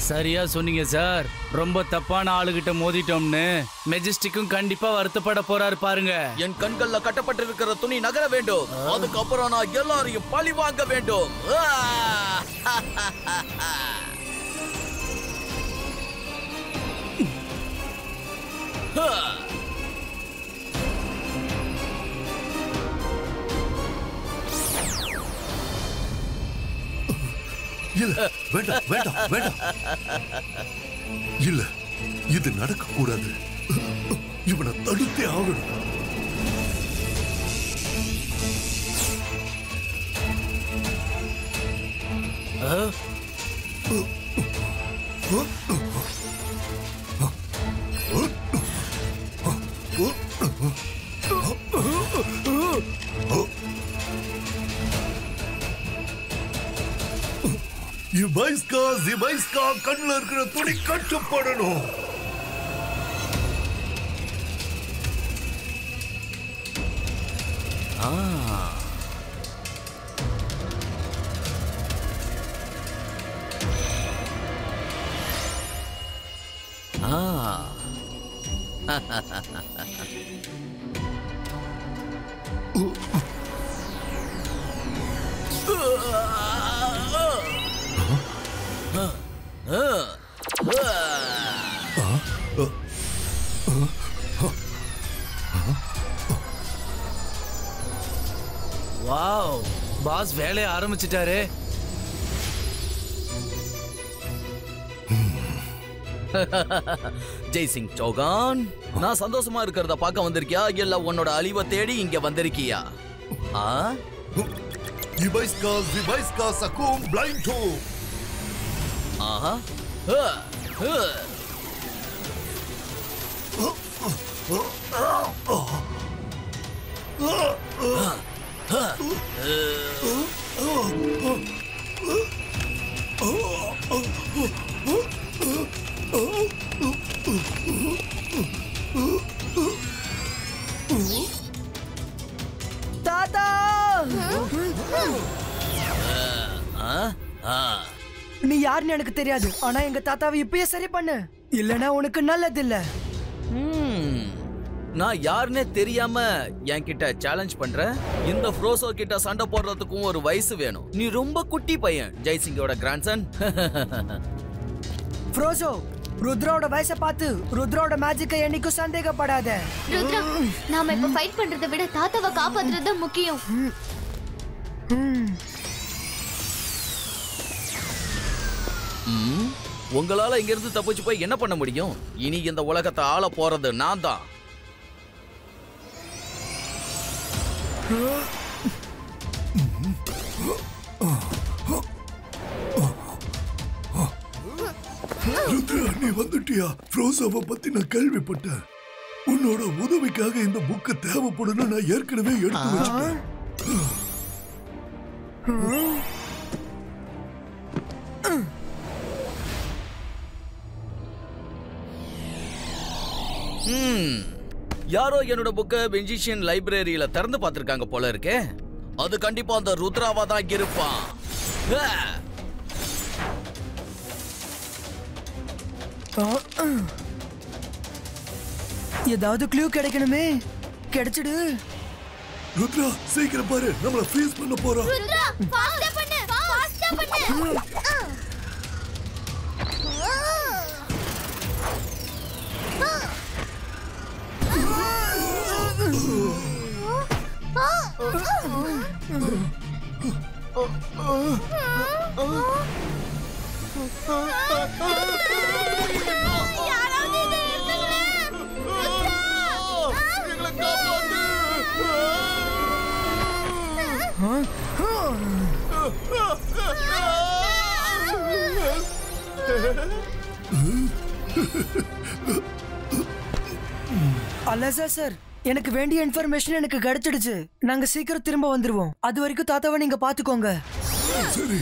சரியா சொன்னீங்க சார். ரொம்ப தப்பான ஆளுகிட்ட மோதிட்டோம்னு மெஜஸ்டிக்கும் கண்டிப்பா வருத்தப்பட போறாரு பாருங்க. என் கண்கள்ல கட்டப்பட்டிருக்கிற துணி நகர வேண்டும். அதுக்கப்புறம் நான் எல்லாரையும் பழி வாங்க வேண்டும். இல்ல, வேண்டாம் வேண்டாம் வேண்டாம். இல்ல, இது நடக்க கூடாது. இவனை தடுத்தே ஆகணும். ஜிபைஸ்கா கண்ணுல இருக்கிற துணி கட்டுப்படணும். வாவ், பாஸ் வேலையை ஆரம்பிச்சிட்டாரு. ஜெய்சிங் சௌகான், நான் சந்தோஷமா இருக்கிறத பார்க்க வந்திருக்கியா இல்ல உன்னோட அழிவை தேடி இங்க வந்திருக்கியா? ஜிபைஸ்கா சகும் பிளைண்டோ. தாத்தா நீ யாருன்னு எனக்கு தெரியாது, ஆனா எங்க தாத்தாவை இப்பயே சரி பண்ணு, இல்லனா உனக்கு நல்லது இல்ல. நான் யாருன்னே தெரியாம என்கிட்ட சேலஞ்ச் பண்ற? இந்த ஃப்ரோசோ கிட்ட சண்டை போடுறதுக்கும் ஒரு வயசு வேணும். நீ ரொம்ப குட்டி பையன், ஜெய்சிங்கோட கிராண்ட்சன். ஃப்ரோசோ, ருத்ராவோட வயசை பார்த்து ருத்ராவோட மேஜிக்கை என்னைக்கும் சந்தேகப்படாத. ருத்ரா, நாம இப்ப ஃபைட் பண்றதை விட தாத்தாவை காப்பாத்துறது தான் முக்கியம். உங்களால இங்க இருந்து தப்பிச்சு போய் என்ன பண்ண முடியும்? இனி இந்த உலகத்தை ஆள போறது நான் தான். ருத்ரா, நீ வந்துட்டியா? ஃப்ரோசோவை பத்தி நான் கேள்விப்பட்டேன். உன்னோட உதவிக்காக இந்த புக்கு தேவைப்படுன்னு நான் ஏற்கனவே எடுத்து வச்சிட்டேன். யாரோ என்னோட புக்க பெஞ்சிஷியன் லைப்ரரியில திறந்து பார்த்திருக்காங்க போல இருக்கே. அது கண்டிப்பா அந்த ருத்ராவா தான் இருப்பான். ஏதாவது க்ளூ கிடைக்கணுமே, கிடைச்சிடு. ருத்ரா, சீக்கிரம் பாரு, நம்மள ஃப்ரீஸ் பண்ண போறோம். ருத்ரா, ஃபாஸ்டா பண்ணு, ஃபாஸ்டா பண்ணு. யாராவது இதை எடுத்துங்களேன். எங்களை காப்பாத்து. அலசா சார், எனக்கு வேண்டிய இன்ஃபர்மேஷன் எனக்கு கிடைச்சிடுச்சு. நாங்க சீக்கிரம் திரும்ப வந்துருவோம். அது வரைக்கும் தாத்தாவை நீங்க பாத்துக்கோங்க. சரி.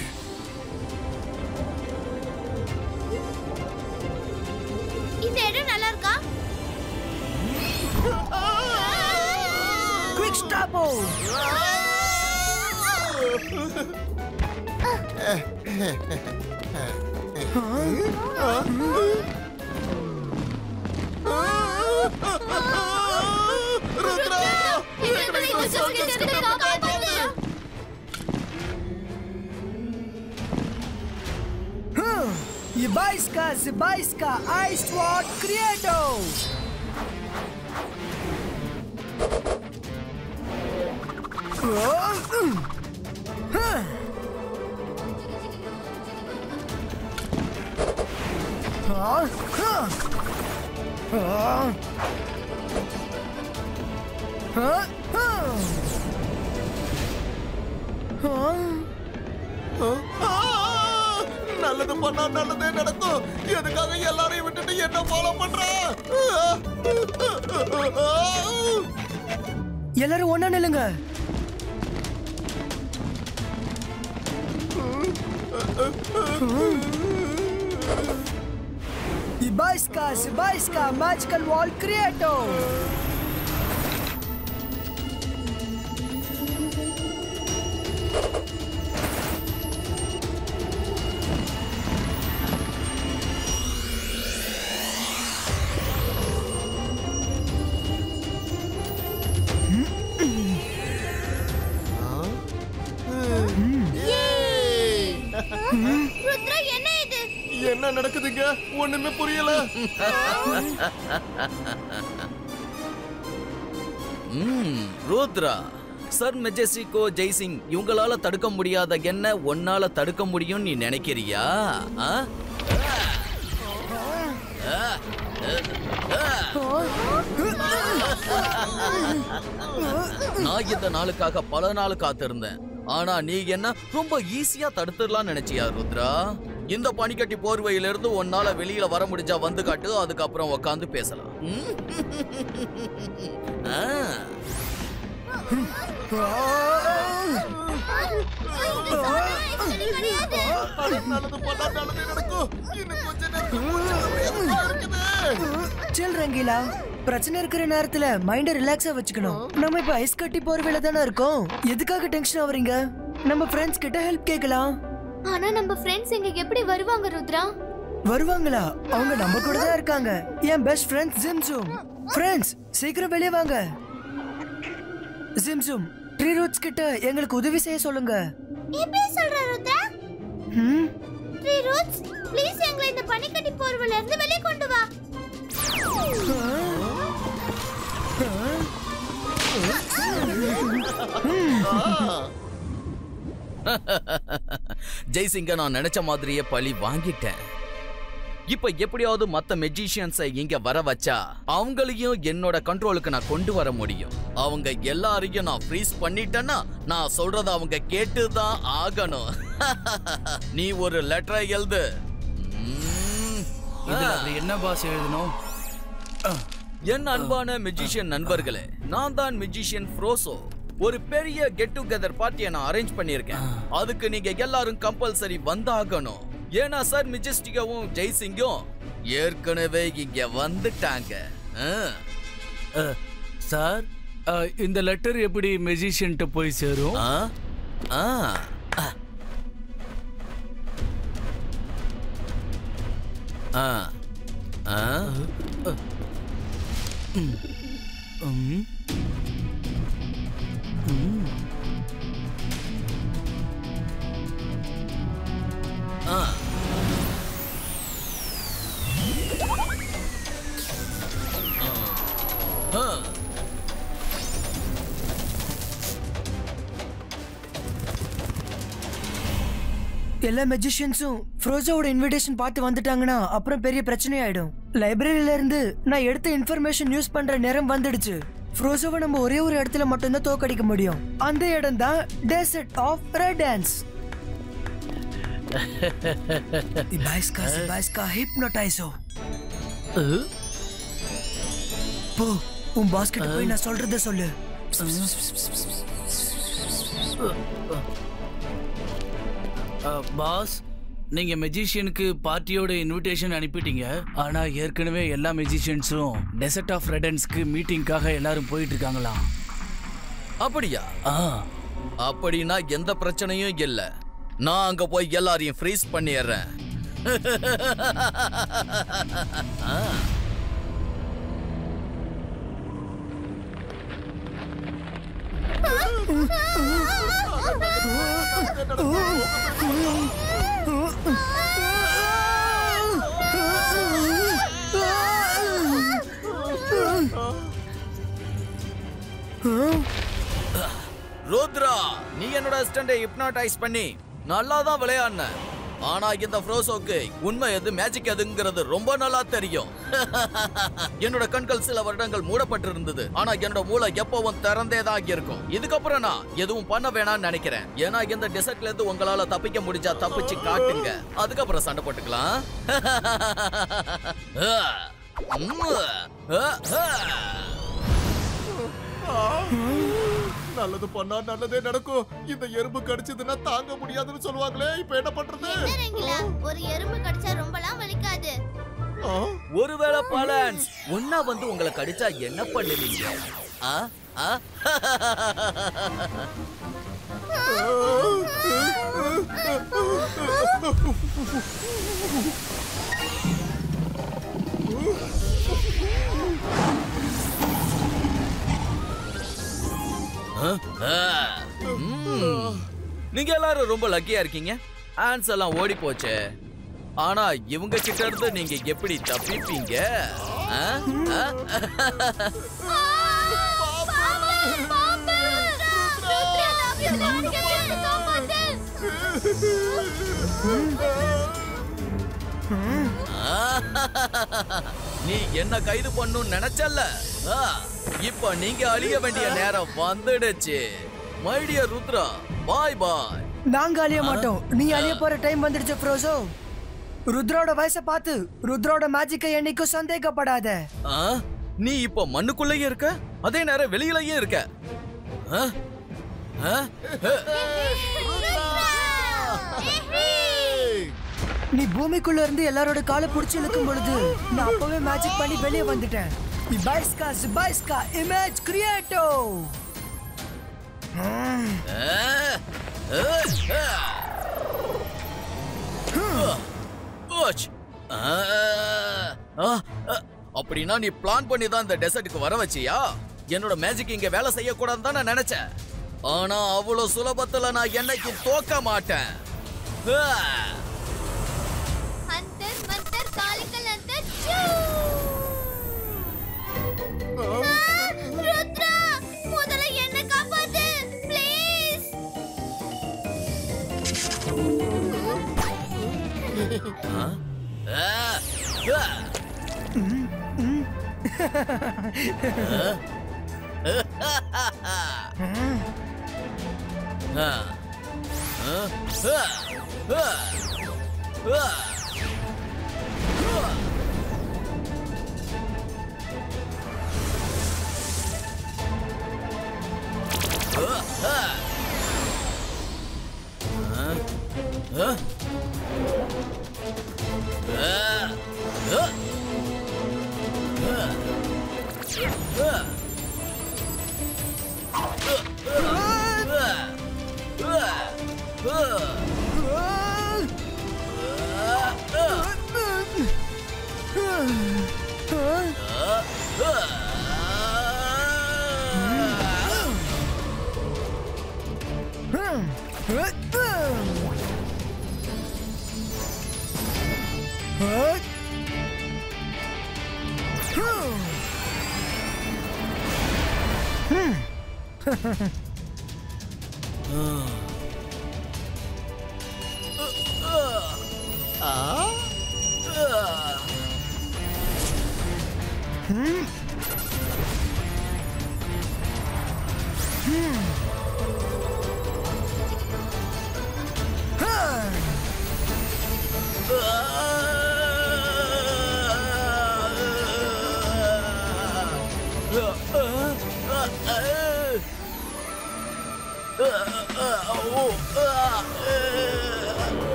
இந்த இடம் நல்லா இருக்கா? Quick ஸ்டாப்போ. Zibaiska Ice Sword Creator. நல்லது பண்ணா நல்லதே நடக்கும். எதுக்காக எல்லாரையும் விட்டுட்டு என்ன ஃபாலோ பண்ற? எல்லாரும் ஒண்ணா நில்லுங்க. Zibaiska Magical Wall Creator. Rudra, என்ன இது? என்ன நடக்குதுங்க? ஒண்ணுமே புரியல. ருத்ரா, சர் மெஜஸ்டிகோ ஜெய்சிங் இவங்களால தடுக்க முடியாத என்ன ஒன்னால தடுக்க முடியும் நீ நினைக்கிறியா? நான் இந்த நாளுக்காக பல நாள் காத்திருந்தேன். ஆனா நீ என்ன ரொம்ப ஈஸியா தடுத்துடலாம் நினைச்சியா ருத்ரா? இந்த பனிக்கட்டி போர்வையிலிருந்து உன்னால வெளியில வர முடிஞ்சா வந்து காட்டு, அதுக்கப்புறம் உட்காந்து பேசலாம். சில் ரங்கீலா, பிரச்சனை இருக்கிற நேரத்துல மைண்ட ரிலாக்ஸா வச்சுக்கணும். நம்ம இப்ப ஐஸ் கட்டி போர்வையில தானே இருக்கோம். எதுக்காக டென்ஷன் ஆவறீங்க? நம்ம ஃப்ரெண்ட்ஸ் கிட்ட ஹெல்ப் கேட்கலாம். ஆனா நம்ம ஃப்ரெண்ட்ஸ் இங்க எப்படி வருவாங்க ருத்ரா? வருவாங்களா? அவங்க நம்ம கூட தான் இருக்காங்க. என் பெஸ்ட் ஃப்ரெண்ட் ஜிம்சூம். ஃப்ரெண்ட்ஸ் சீக்கிரம் வெளியே வாங்க. ஜிம்சூம், ட்ரீ ரூட்ஸ் கிட்ட எங்களுக்கு உதவி செய்ய சொல்லுங்க. எப்படி சொல்ற ருத்ரா? ட்ரீ ரூட்ஸ், ப்ளீஸ் எங்களை இந்த பனிக்கட்டி போர்வையில இருந்து வெளியே கொண்டு வா. ஜெய்சிங்க நான் நினைச்ச மாதிரியே பழி வாங்கிட்டேன். இப்ப எப்படியாவது மத்த மெஜிஷியன்ஸை இங்க வர வச்சா அவங்களையும் என்னோட கண்ட்ரோலுக்கு நான் கொண்டு வர முடியும். அவங்க எல்லாரையும் நான் ஃப்ரீஸ் பண்ணிட்டேன்னா நான் சொல்றத அவங்க கேட்டுதான் ஆகணும். நீ ஒரு லெட்டரை எழுது. என்ன பாஸ் எழுதணும்? என் அன்பான மெஜிஷியன் நண்பர்களே, நான் தான் மெஜிஷியன் ஃப்ரோசோ. ஒரு பெரிய கெட் டுகெதர் பார்ட்டியை நான் அரேஞ்ச் பண்ணியிருக்கேன். அதுக்கு நீங்க எல்லாரும் கம்பல்சரி வந்தாகணும். ஏன்னா சார் மெஜஸ்டிகாவும் ஜெய்சிங்கும் ஏற்கனவே இங்க வந்துட்டாங்க. சார், இந்த லெட்டர் எப்படி மெஜிஷியன்ட்ட போய் சேரும்? எல்லா மெஜிஷியன்ஸும் ஃப்ரோசோவோட இன்விடேஷன் பார்த்து வந்துட்டாங்கன்னா அப்புறம் பெரிய பிரச்சனை ஆயிடும். லைப்ரரியில இருந்து நான் எடுத்த இன்ஃபர்மேஷன் யூஸ் பண்ற நேரம் வந்துடுச்சு. ஃப்ரோசோவை நம்ம ஒரே ஒரு இடத்துல மட்டும்தான் தோக்கடிக்க முடியும். அந்த இடம் தான் டெசர்ட் ஆஃப் ரெடான்ஸ். இபாய்ஸ்கா ஹிப்னோடைசோ. போ, உன் பாஸ் கிட்ட போய் நான் சொல்றத சொல்லு. பாஸ், நீங்க மெஜிஷியனுக்கு பார்ட்டியோட இன்விடேஷன் அனுப்பிட்டீங்க. ஆனா ஏற்கனவே எல்லா மெஜிஷியன்ஸும் டெசர்ட் ஆஃப் ரெடன்ஸ்க்கு மீட்டிங்காக எல்லாரும் போயிட்டு இருக்காங்களாம். அப்படியா? அப்படின்னா எந்த பிரச்சனையும் இல்ல. நான் அங்க போய் எல்லாரையும் ஃப்ரீஸ் பண்ணிடுறேன். ருத்ரா, நீ என்னோட அசிஸ்டன்ட்டை ஹிப்னோடைஸ் பண்ணி நல்லா தான் விளையாடுன. ஆனா இந்த ஃப்ரோசோக்கு உண்மை எது மேஜிக் எதுங்கிறது ரொம்ப நல்லா தெரியும். என்னோட கண்கள் சில வருடங்கள் மூடப்பட்டிருந்தது. ஆனா என்னோட மூளை எப்பவும் திறந்தேதான் இருக்கும். இதுக்கப்புறம் நான் எதுவும் பண்ண வேணாம்னு நினைக்கிறேன். ஏன்னா இந்த டெசர்ட்ல இருந்து உங்களால தப்பிக்க முடிஞ்சா தப்பிச்சு காட்டுங்க. அதுக்கப்புறம் சண்டை போட்டுக்கலாம். நல்லது பண்ணா நல்லதே நடக்கும். இந்த எறும்பு கடிச்சதுன்னா தாங்க முடியாதுன்னு சொல்லுவாங்களே, இப்ப என்ன பண்றது? ஒரு எறும்பு கடிச்சா ரொம்பலாம் வலிக்காது. ஒருவேளை பாலன்ஸ் ஒன்னா வந்து உங்களை கடிச்சா என்ன பண்ணுவீங்க? நீங்க எல்லாரும் ரொம்ப லக்கியா இருக்கீங்க. ஆன்ஸ் எல்லாம் ஓடி போச்சு. ஆனா இவங்க கிட்ட இருந்து நீங்க எப்படி தப்பிப்பீங்க? நீ என்ன கைது பண்ணும் நினைச்சல்ல, இப்ப நீங்க அழிய வேண்டிய நேரம் வந்துடுச்சு. மை டியர் ருத்ரா, பாய் பாய். நாங்க அழிய மாட்டோம். நீ அழிய போற டைம் வந்துடுச்சு ஃப்ரோசோ. ருத்ரோட வயசை பார்த்து ருத்ரோட மேஜிக்கை என்னைக்கும் சந்தேகப்படாத. நீ இப்ப மண்ணுக்குள்ளேயே இருக்க, அதே நேரம் வெளியிலயே இருக்க. நீ பூமிக்குள்ள இருந்து எல்லாரோட காலை புடிச்சு இழுக்கும் பொழுது நான் அப்பவே மேஜிக் பண்ணி வெளியே வந்துட்டேன். Zibaiska image creato. அப்படின்னா நீ பிளான் பண்ணி தான் இந்த டெசர்ட்டுக்கு வர வச்சியா? என்னோட மேஜிக் இங்க வேலை செய்யக்கூடாதுன்னு தான் நான் நினைச்சேன். ஆனா அவ்வளவு சுலபத்துல நான் என்னைக்கு தோக்க மாட்டேன். அந்தர் மந்தர் காலிக்கல் அந்தர் ருத்ரா, முதல்ல என்ன காப்பாத்து ப்ளீஸ்.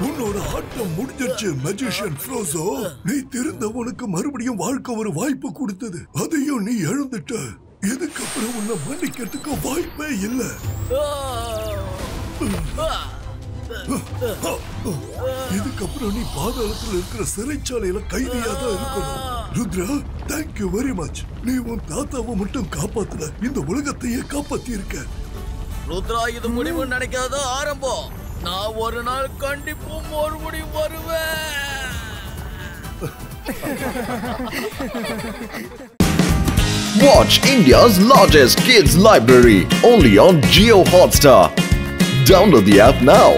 உன்னோட ஆட்டம் முடிஞ்சிருச்சு மேஜிஷியன் ஃப்ரோசோ. நீ திருந்தவனுக்கு மறுபடியும் வாழ்க்கை ஒரு வாய்ப்பு கொடுத்தது, அதையும் நீ இழந்துட்ட. இதுக்கப்புறம் உன்னை மன்னிக்கிறதுக்கு வாய்ப்பே இல்லை. இதுக்கப்புறம் நீ பாதாளத்துல இருக்கிற சிறைச்சாலையில கைதியா தான் இருக்கணும். Rudra, thank you very much. நீ உன் தாத்தாவை மட்டும் காப்பாத்தல, இந்த உலகத்தையே காப்பாத்தி இருக்க. ருத்ரா, இது முடிவு நினைக்காத ஆரம்பம். நான் ஒரு நாள் கண்டிப்பா மறுபடியும் வருவேன். Watch India's largest kids library only on Jio Hotstar. Download the app now.